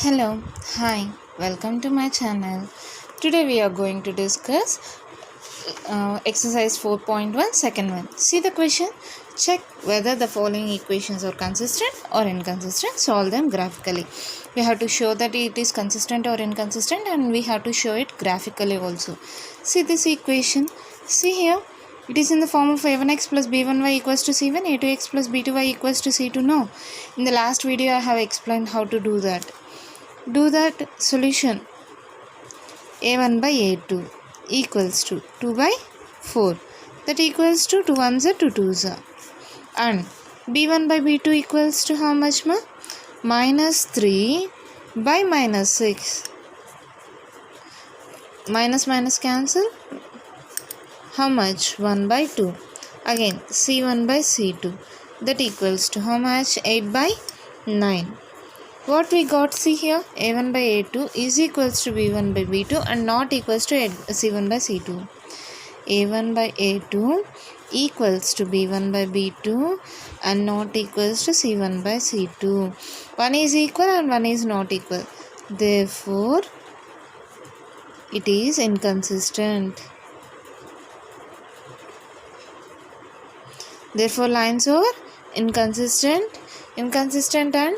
Hello, hi, welcome to my channel. Today we are going to discuss exercise 4.1 second one. See the question? Check whether the following equations are consistent or inconsistent. Solve them graphically. We have to show that it is consistent or inconsistent, and we have to show it graphically also. See this equation. See here. It is in the form of a1x plus b1y equals to c1, a2x plus b2y equals to c2. No. In the last video I have explained how to do that. Do that solution. A1 by A2 equals to 2 by 4. That equals to 2 ones are 2 twos are. And B1 by B2 equals to how much ma? Minus 3 by minus 6. Minus cancel. How much? 1 by 2. Again C1 by C2. That equals to how much? 8 by 9. What we got, see here, a1 by a2 is equals to b1 by b2 and not equals to c1 by c2. a1 by a2 equals to b1 by b2 and not equals to c1 by c2. One is equal and one is not equal. Therefore, it is inconsistent. Therefore, lines are inconsistent and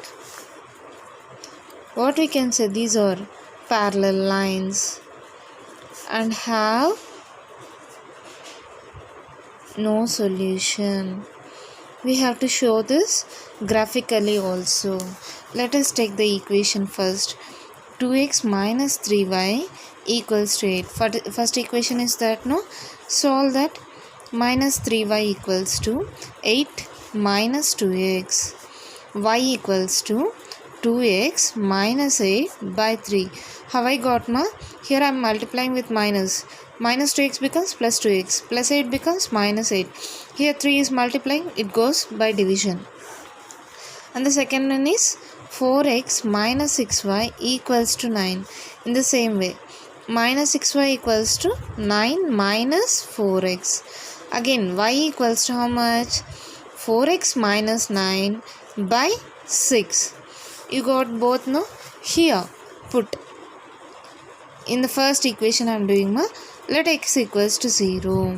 what we can say, these are parallel lines and have no solution. We have to show this graphically also. Let us take the equation first. 2x minus 3y equals to 8. First equation is that, no? Solve that. Minus 3y equals to 8 minus 2x. Y equals to 2x minus 8 by 3. How I got ma? Here I am multiplying with minus. Minus 2x becomes plus 2x. Plus 8 becomes minus 8. Here 3 is multiplying. It goes by division. And the second one is 4x minus 6y equals to 9. In the same way. Minus 6y equals to 9 minus 4x. Again y equals to how much? 4x minus 9 by 6. You got both, no? Here put in the first equation I am doing ma. Let x equals to 0.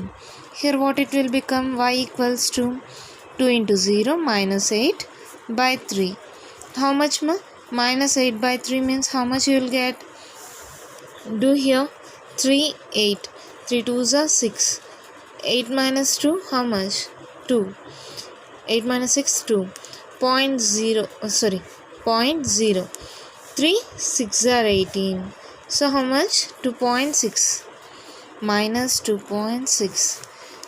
Here what it will become? Y equals to 2 into 0 minus 8 by 3. How much ma? Minus 8 by 3 means how much you will get? Do here 3, 8. 3 twos are 6. 8 minus 2, how much? 2. 8 minus 6, 2. 0.0. 3, 6 are 18. So how much? 2.6 minus 2.6.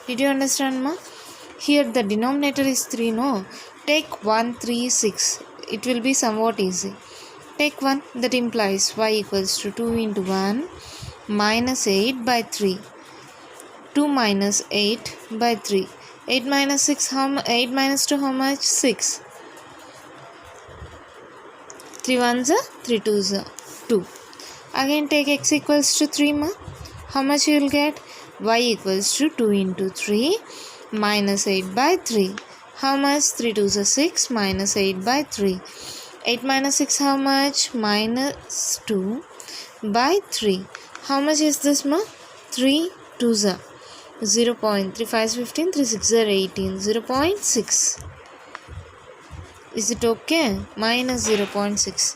Did you understand ma? Here the denominator is 3, no? Take 1, 3, 6. It will be somewhat easy. Take 1, that implies y equals to 2 into 1 minus 8 by 3. 2 minus 8 by 3. 8 minus 6, 8 minus 2, how much? 6. 3 ones are 3 twos are 2. Again take x equals to 3 ma. How much you will get? Y equals to 2 into 3 minus 8 by 3. How much? 3 twos are 6 minus 8 by 3. 8 minus 6, how much? Minus 2 by 3. How much is this ma? 3 twos are 0.3, 5 is 15, 3 6 are 18, 0.6. Is it okay? Minus 0.6.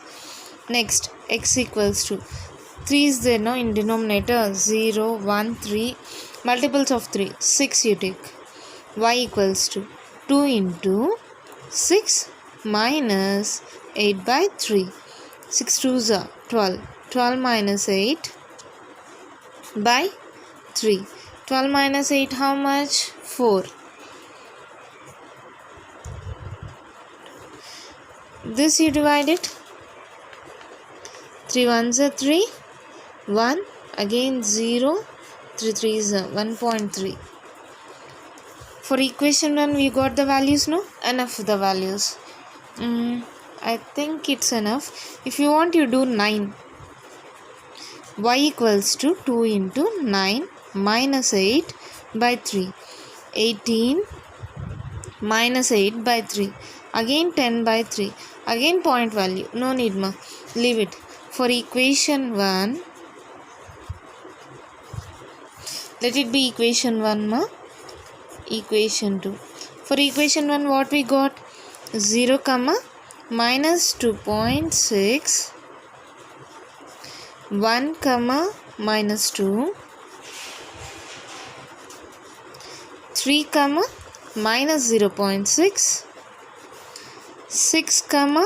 Next, x equals to 3 is there, no? In denominator 0, 1, 3. Multiples of 3, 6 you take. Y equals to 2 into 6 minus 8 by 3. 6 twos are 12. 12 minus 8 by 3. 12 minus 8, how much? 4. This you divide it. 3 ones are 3. 1. Again 0. 3 3s are 1.3. For equation 1 we got the values, no? Enough the values. I think it's enough. If you want, you do 9. Y equals to 2 into 9 minus 8 by 3. 18 minus 8 by 3. Again 10 by 3. Again point value. No need ma. leave it. For equation 1, let it be equation 1 ma. Equation 2. For equation 1 what we got? 0 comma minus 2.6, 1 comma minus 2, 3 comma minus 0.6, 6 comma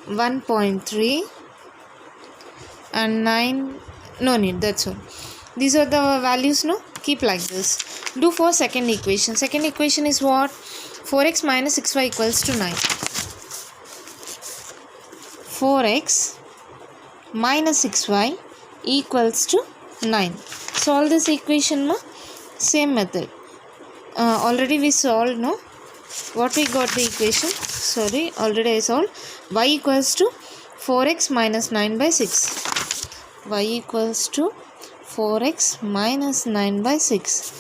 1.3 and 9. No need, that's all. These are the values, no? Keep like this. Do for second equation. Second equation is what? 4x minus 6y equals to 9. 4x minus 6y equals to 9. Solve this equation, ma. Same method. Already we solved, no? What we got the equation? Sorry, already I solved. Y equals to 4x minus 9 by 6. Y equals to 4x minus 9 by 6.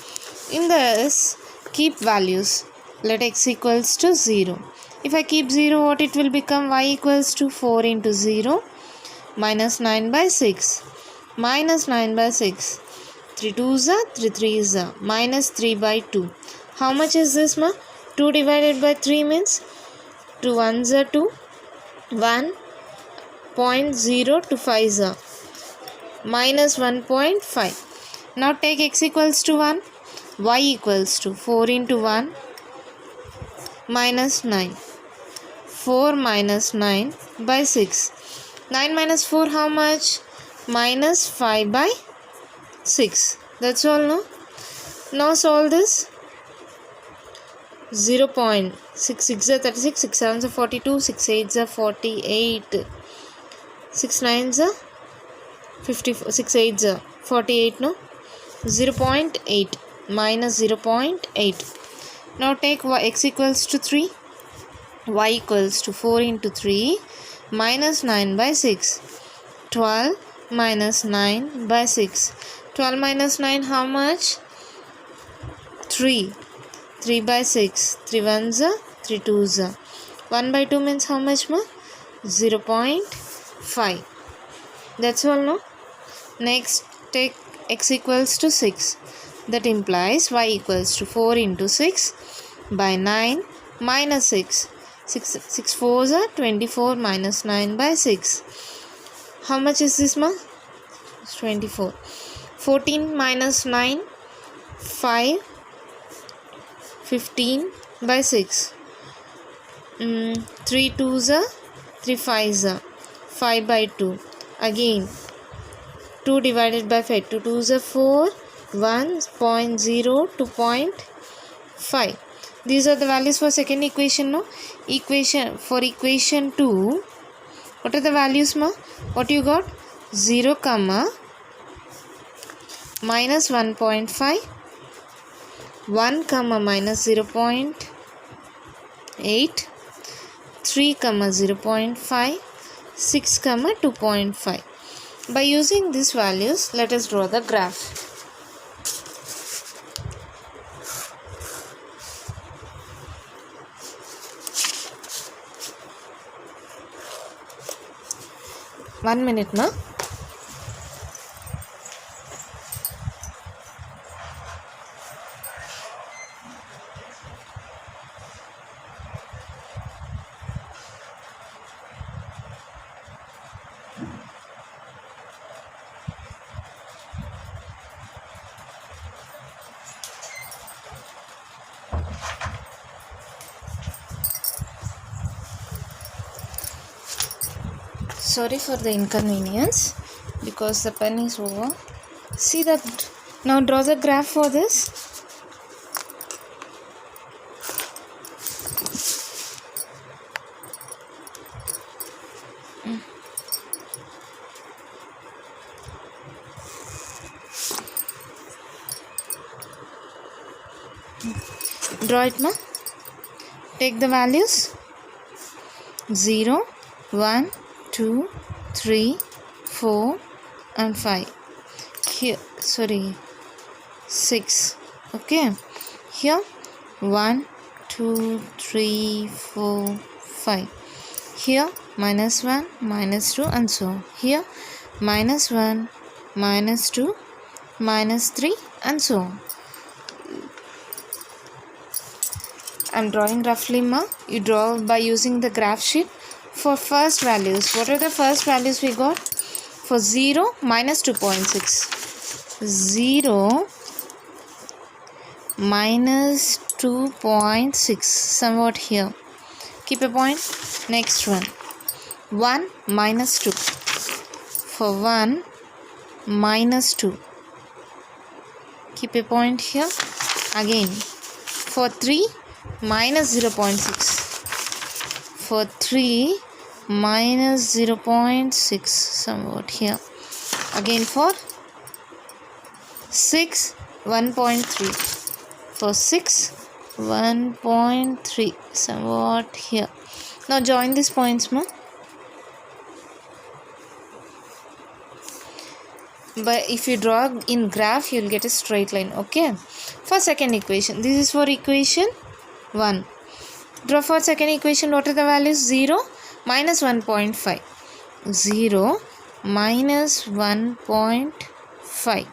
In this, keep values. Let x equals to 0. If I keep 0, what it will become? Y equals to 4 into 0 minus 9 by 6. Minus 9 by 6. 3 2s are 3 3s are minus 3 by 2. How much is this, ma? 2 divided by 3 means 2 1s are 2. 1.0 to 5s are minus 1.5. Now take x equals to 1. Y equals to 4 into 1 minus 9. 4 minus 9 by 6. 9 minus 4 how much? Minus 5 by 6. That's all, no? Now solve this. 0.6 6 are 36, 6 7s are 42, 6 8s are 48, 6 9s are 54, 6 8s are 48, no? 0.8 minus 0.8. Now take x equals to 3. Y equals to 4 into 3 minus 9 by 6. 12 minus 9 by 6. 12 minus 9 how much? 3. 3 by 6. 3 1s are 3 2s are. 1 by 2 means how much, ma? 0.5. That's all, no? Next take x equals to 6. That implies y equals to 4 into 6 by 9 minus 6. 6 4s are 24 minus 9 by 6. How much is this, ma? 24. 14 minus 9, 5. 15 by 6. 3 2s are 3 5s are 5 by 2. Again 2 divided by 5. 2 2s are 4. 1.0 to 0.5. These are the values for second equation, no? For equation 2, what are the values, ma? What you got? 0 comma minus 1.5, 1 comma minus 0.8, 3 comma 0.5, 6 comma 2.5. By using these values, let us draw the graph. One minute, na? Sorry for the inconvenience because the pen is over. See that. Now draw the graph for this. Draw it, na? Take the values 0, 1, 2, 3, 4 and 5. Here, sorry, 6. Okay. Here 1, 2, 3, 4, 5. Here minus 1, minus 2, and so on. Here minus 1, minus 2, minus 3, and so on. I am drawing roughly, ma. You draw by using the graph sheet. For first values, what are the first values we got? For 0, minus 2.6. 0, minus 2.6, somewhat here. Keep a point. Next one. 1, minus 2. For 1, minus 2. Keep a point here. Again. For 3, minus 0.6. For 3, minus 0.6, somewhat here. Again for 6, 1.3. For 6, 1.3, somewhat here. Now join these points, ma. But if you draw in graph, you will get a straight line. Okay. For second equation, this is for equation 1. Draw for second equation. What are the values? 0, minus 1.5. 0, minus 1.5.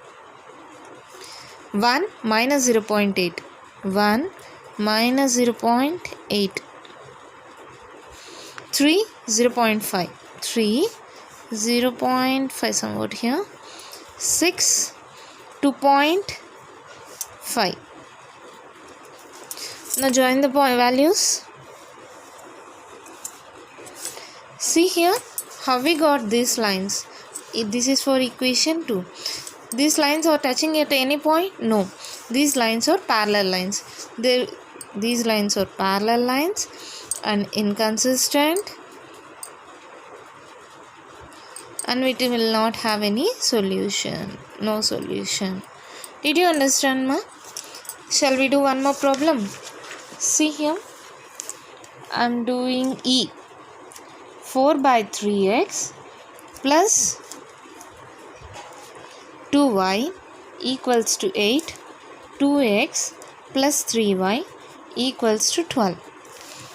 1, minus 0.8. 1, minus 0.8. 3, 0.5. 3, 0.5, somewhat here. 6, 2.5. Now join the values. See here how we got these lines. This is for equation 2. These lines are touching at any point? No. These lines are parallel lines. These lines are parallel lines and inconsistent, and it will not have any solution. No solution. Did you understand, ma? Shall we do one more problem? See here. I am doing E. 4 by 3x plus 2y equals to 8. 2x plus 3y equals to 12.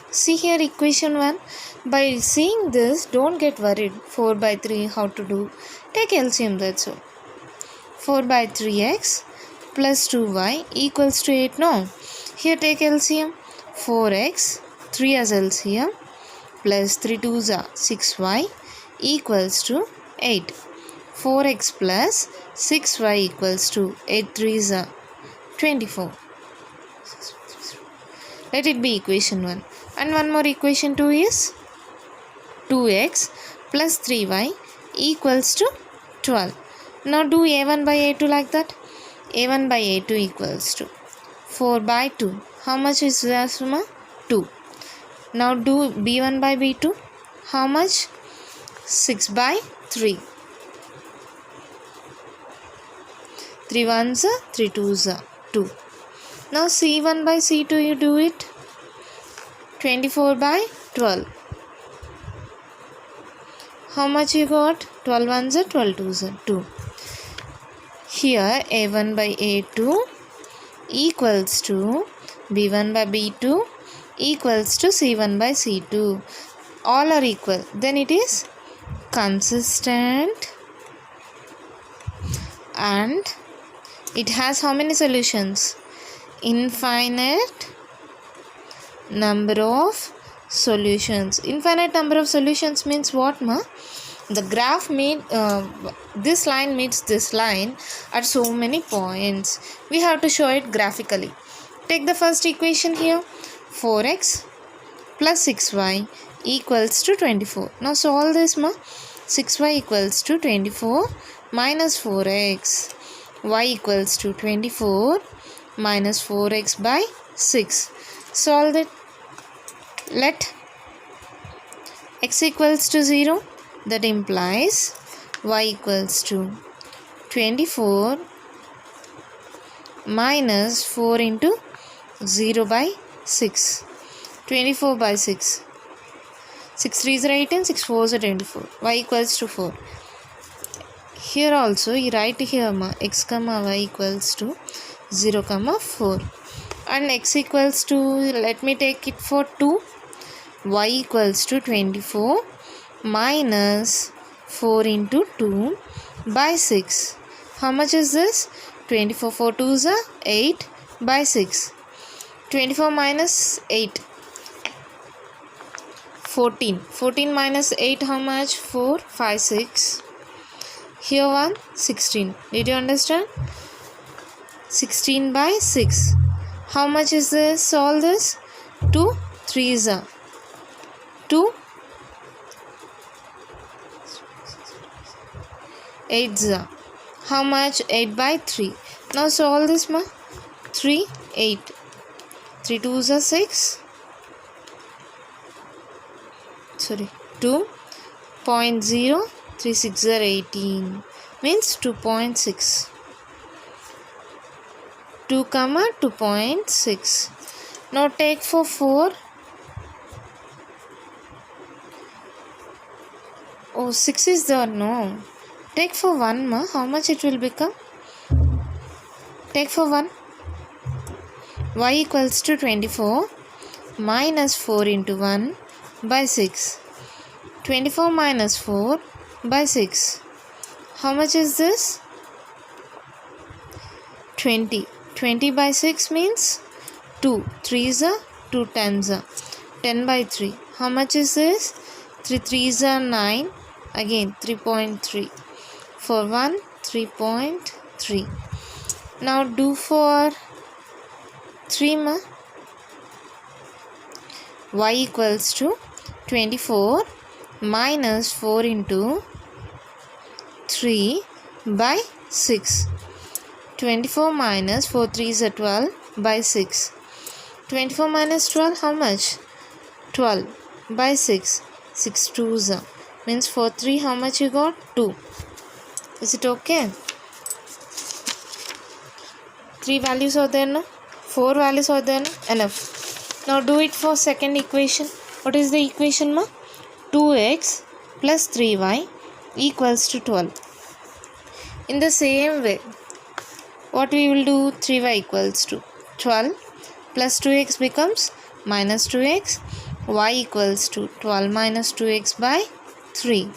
See here equation 1. By seeing this, don't get worried. 4 by 3, how to do? Take LCM, that's all. 4 by 3x plus 2y equals to 8. No. Here take LCM. 4x, 3 as LCM, plus 3 2s are 6y equals to 8. 4x plus 6y equals to 8 3s are 24. Let it be equation 1. And one more equation 2 is 2x plus 3y equals to 12. Now do a1 by a2 like that. a1 by a2 equals to 4 by 2. How much is that, ma? 2. Now do b1 by b2. How much? 6 by 3. 3 ones are 3 twos are 2. Now c1 by c2 you do it. 24 by 12. How much you got? 12 ones are 12 twos are 2. Here a1 by a2 equals to b1 by b2 equals to c1 by c2. All are equal. Then it is consistent and it has how many solutions? Infinite number of solutions. Infinite number of solutions means what, ma? The graph this line meets this line at so many points. We have to show it graphically. Take the first equation here. 4x plus 6y equals to 24. Now solve this, ma. 6y equals to 24 minus 4x. Y equals to 24 minus 4x by 6. Solve it. Let x equals to 0. That implies y equals to 24 minus 4 into 0 by 6. 24 by 6. 6 3s are 18, 6 4s are 24. Y equals to 4. Here also you write here, ma, x comma y equals to 0 comma 4. And x equals to, let me take it for 2. Y equals to 24 minus 4 into 2 by 6. How much is this? 24. 4 2s are 8 by 6. 24 minus 8. 14. 14 minus 8 how much? 4, 5, 6. Here one 16. Did you understand? 16 by 6. How much is this? Solve this. 2 3s are 2 8s are how much? 8 by 3. Now solve this ma. 3 8. 3 2s are 6. Sorry 2.0. 3 6 are 18. Means 2.6. 2 comma 2.6. Now take for 4. Oh, 6 is there, no. Take for 1 ma. How much it will become? Take for 1. Y equals to 24 minus 4 into 1 by 6. 24 minus 4 by 6. How much is this? 20. 20 by 6 means 2. 3s are 2 10s are 10 by 3. How much is this? 3 3s are 9. Again 3.3. For 1 3.3. Now do for 3 ma. Y equals to 24 minus 4 into 3 by 6. 24 minus 4 3s are 12 by 6. 24 minus 12 how much? 12 by 6. 6 2s are means for 3 how much you got? 2. Is it okay? 3 values are there, no? 4 values are there, no? Enough. Now do it for second equation. What is the equation ma? 2x plus 3y equals to 12. In the same way, what we will do? 3y equals to 12 plus 2x becomes minus 2x. Y equals to 12 minus 2x by 3.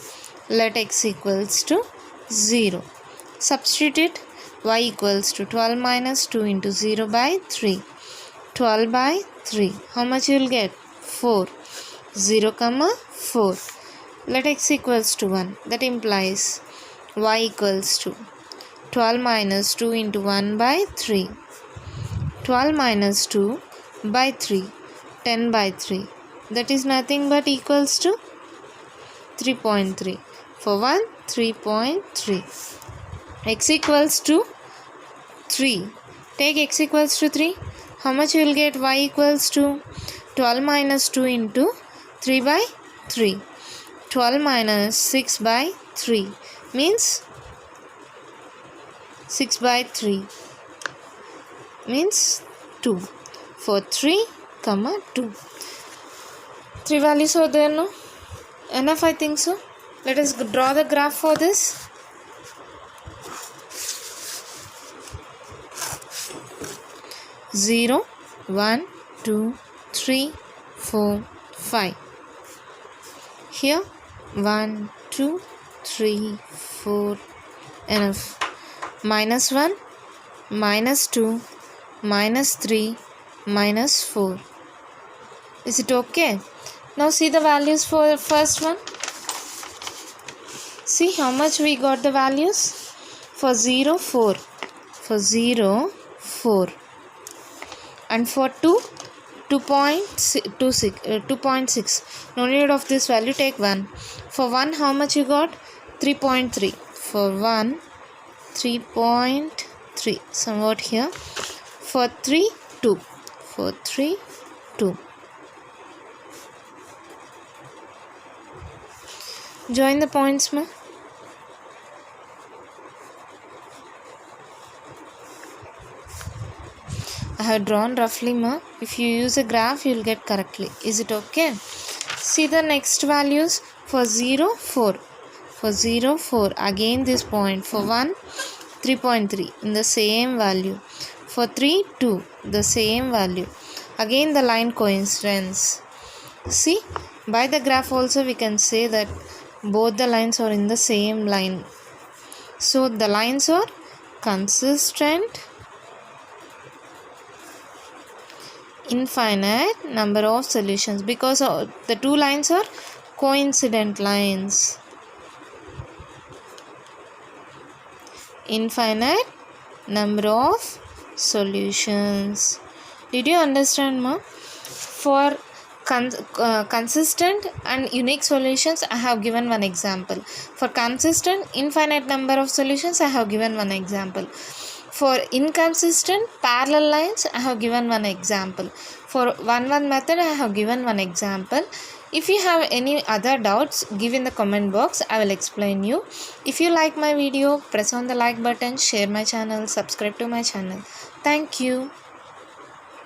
Let x equals to 0. Substitute y equals to 12 minus 2 into 0 by 3. 12 by 3. How much you will get? 4. 0 comma 4. Let x equals to 1. That implies y equals to 12 minus 2 into 1 by 3. 12 minus 2 by 3. 10 by 3. That is nothing but equals to 3.3. For 1 3.3. X equals to 3. Take x equals to 3. How much you will get? Y equals to 12 minus 2 into 3 by 3. 12 minus 6 by 3 means 6 by 3 means 2. For 3 comma 2. 3 values are there, no? Enough, I think so. Let us draw the graph for this. Zero, 1, 2, 3, 4, 5. Here 1, 2, 3, 4. Enough. Minus 1, minus 2, minus 3, minus 4. Is it okay? Now see the values for first one. See how much we got the values. For 0 4. For 0 4. And for 2 2.6. No need of this value. Take 1. For 1 how much you got? 3.3. For 1 3.3. Somewhat here. For 3 2. For 3 2. Join the points ma. I have drawn roughly ma. If you use a graph you will get correctly. Is it okay? See the next values. For 0 4. For 0 4 again this point. For 1 3.3 in the same value. For 3 2 the same value. Again the line coincidence. See, by the graph also we can say that both the lines are in the same line. So the lines are consistent. Infinite number of solutions, because the two lines are coincident lines. Infinite number of solutions. Did you understand, ma? For consistent and unique solutions, I have given one example. For consistent infinite number of solutions, I have given one example. For inconsistent parallel lines, I have given one example. For one method, I have given one example. If you have any other doubts, give in the comment box. I will explain you. If you like my video, press on the like button, share my channel, subscribe to my channel. Thank you.